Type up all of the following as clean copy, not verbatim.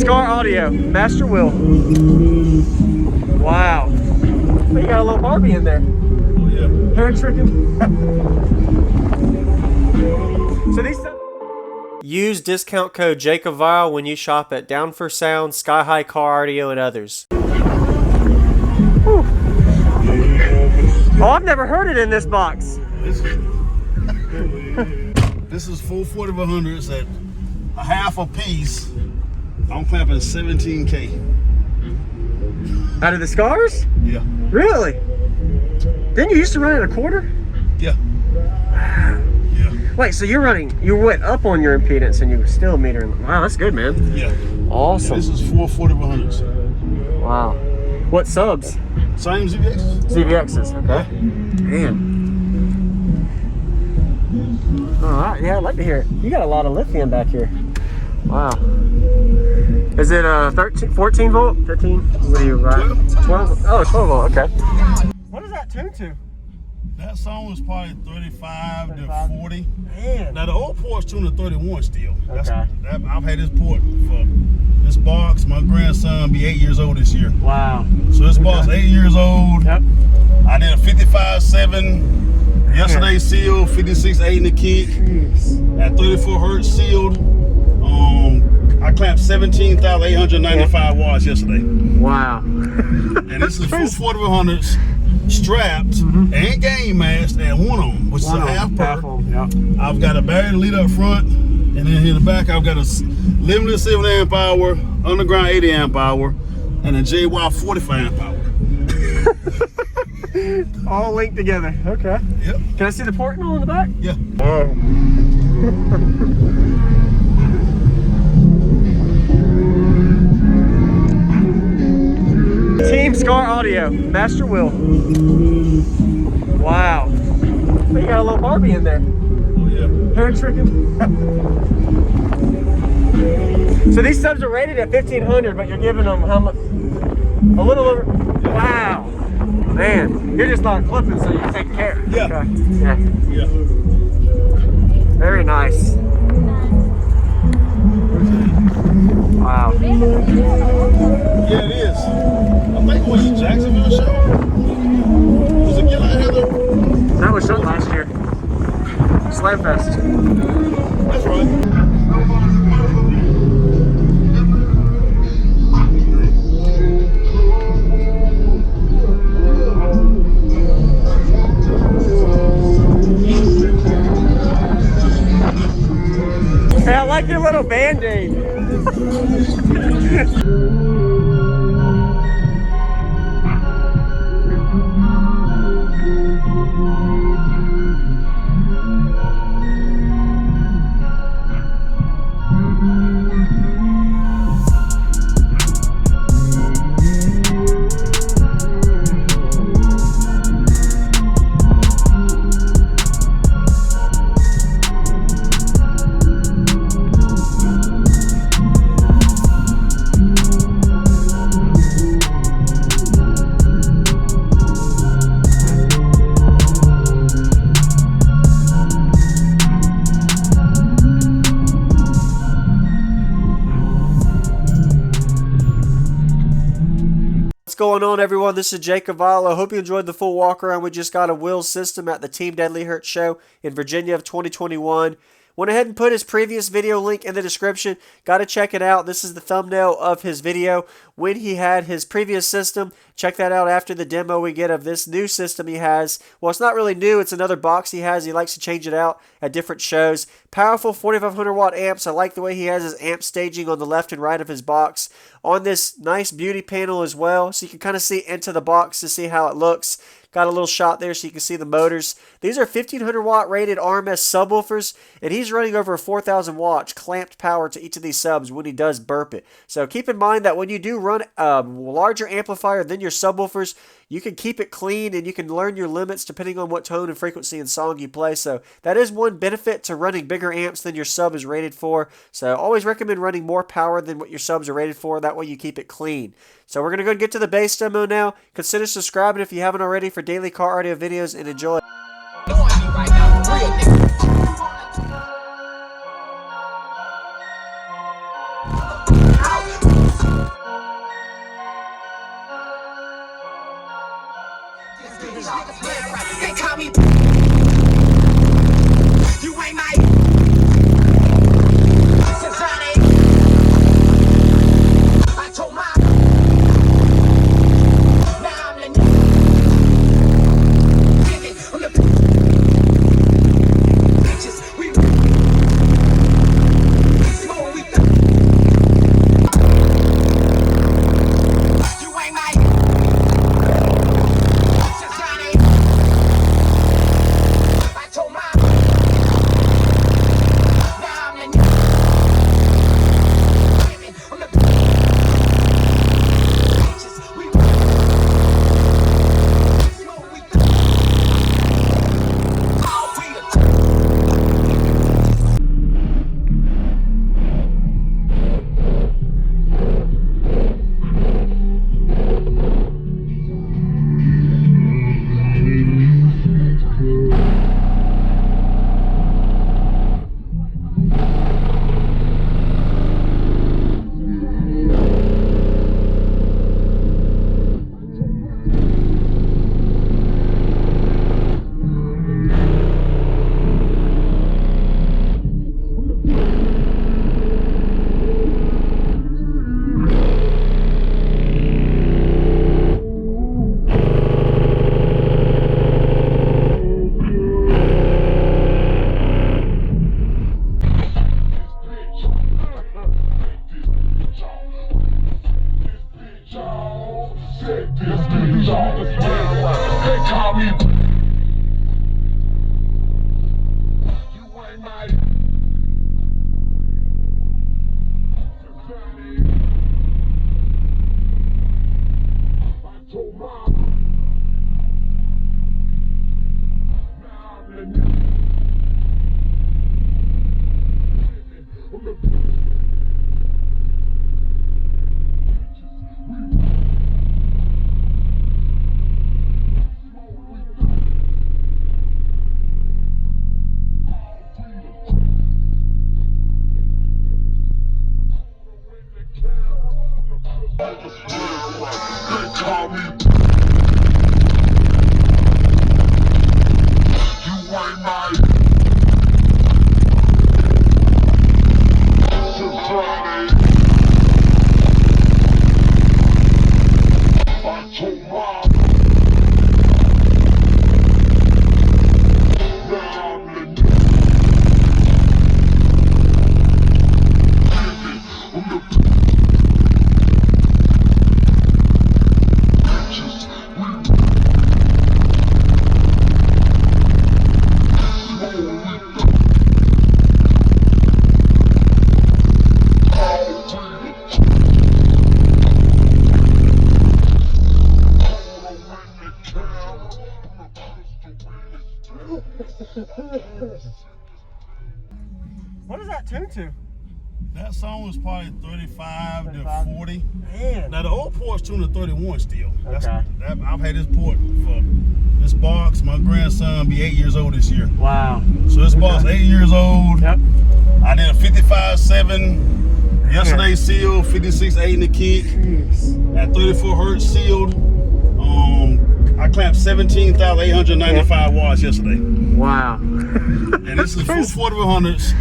Scar Audio, Master Will. Wow. Oh, you got a little Barbie in there. Oh yeah. Hair tricking. So these. Use discount code JACOBVIRAL when you shop at Down for Sound, Sky High Car Audio, and others. Whew. Oh, I've never heard it in this box. This is 440s at a half a piece. I'm clamping 17K. Out of the Scars? Yeah. Really? Didn't you used to run at a quarter? Yeah. Yeah. Wait, so you went up on your impedance and you were still metering. Wow, that's good, man. Yeah. Awesome. Yeah, this is 440s. Wow. What subs? Same ZVXs. ZVXs, okay. Man. All right, yeah, I'd like to hear it. You got a lot of lithium back here. Wow. Is it 13, 14 volt? 15? What do you ride? 12? Oh, 12 volt, okay. What is that tuned to? That song was probably 35 to 40. Man. Now the old port's tuned to 31 still. Okay. I've had this port for this box. My grandson be 8 years old this year. Wow. So this box 8 years old. Yep. I did a 55.7 yesterday sealed, 56.8 in the kick. Jeez. At 34 hertz sealed. I clamped 17,895 watts yesterday. Wow. And this is 440s strapped and game masked at one of them, which is a half per. Yep. I've got a battery lead up front, and then in the back I've got a limited 7 amp hour, underground 80 amp hour, and a JY 45 amp hour. All linked together. Okay. Yep. Can I see the port in the back? Yeah. Team Scar Audio, Master Will. Wow. Oh, you got a little Barbie in there. Oh yeah. Hair tricking. So these subs are rated at 1500, but you're giving them how much? A little over. Wow. Man, you're just not clipping, so you take care. Yeah. Okay. Yeah. Yeah. Very nice. Wow. Yeah, it is. I think it was the Jacksonville show. Was it Get Out Heather? That was shot last year. Slam Fest. That's right. Hey, I like your little Band-Aid. What's going on, everyone? This is Jacob Vile. I hope you enjoyed the full walk around. We just got a Will system at the Team Deadly Hurt show in Virginia of 2021. Went ahead and put his previous video link in the description. Got to check it out. This is the thumbnail of his video when he had his previous system. Check that out after the demo we get of this new system he has. Well, it's not really new. It's another box he has. He likes to change it out at different shows. Powerful 4500 watt amps. I like the way he has his amp staging on the left and right of his box. On this nice beauty panel as well, so you can kind of see into the box to see how it looks. Got a little shot there so you can see the motors. These are 1500 watt rated RMS subwoofers, and he's running over 4000 watts clamped power to each of these subs when he does burp it. So keep in mind that when you do run a larger amplifier than your subwoofers, you can keep it clean and you can learn your limits depending on what tone and frequency and song you play. So that is one benefit to running bigger amps than your sub is rated for. So always recommend running more power than what your subs are rated for. That way you keep it clean. So we're going to go and get to the bass demo now. Consider subscribing if you haven't already for daily car audio videos, and enjoy. me. You ain't my. Since I told my. Now I'm the. I'm the. Bitches, we. Smoke, we. You ain't my. Since I told my. Now I'm the. I'm the. Bitches, we. Smoke, we. All we. They call me. You ain't my. I told mom. Now I'm the. They call me. You ain't my. Society. I told mom. Now I'm the. I'm the. What is that tune to? That song was probably 35 to 35? 40. Man. Now the old port's tuned to 31 still. Okay. I've had this port for this box. My grandson be 8 years old this year. Wow. So this box 8 years old. Yep. I did a 55.7 yesterday sealed, 56.8 in the kick, Jeez. at 34 hertz sealed. I clamped 17,895 watts yesterday. Wow. And this is 4RUNNERs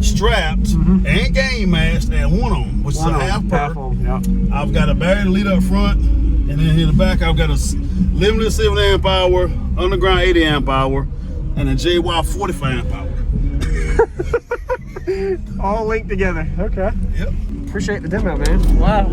strapped and game masked and one on, which is a half per. Yep. I've got a battery lead up front, and then in the back I've got a limited 7 amp hour, underground 80 amp hour, and a JY 45 amp hour. All linked together. Okay. Yep. Appreciate the demo, man. Wow.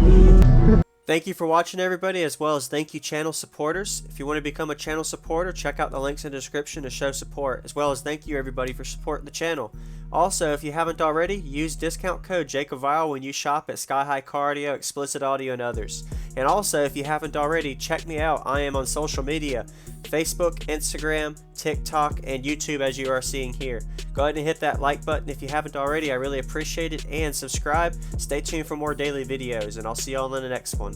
Thank you for watching, everybody, as well as thank you, channel supporters. If you want to become a channel supporter, check out the links in the description to show support, as well as thank you, everybody, for supporting the channel. Also, if you haven't already, use discount code JACOBVILE when you shop at Sky High Cardio, Explicit Audio, and others. And also, if you haven't already, check me out. I am on social media, Facebook, Instagram, TikTok, and YouTube, as you are seeing here. Go ahead and hit that like button if you haven't already. I really appreciate it. And subscribe. Stay tuned for more daily videos, and I'll see you all in the next one.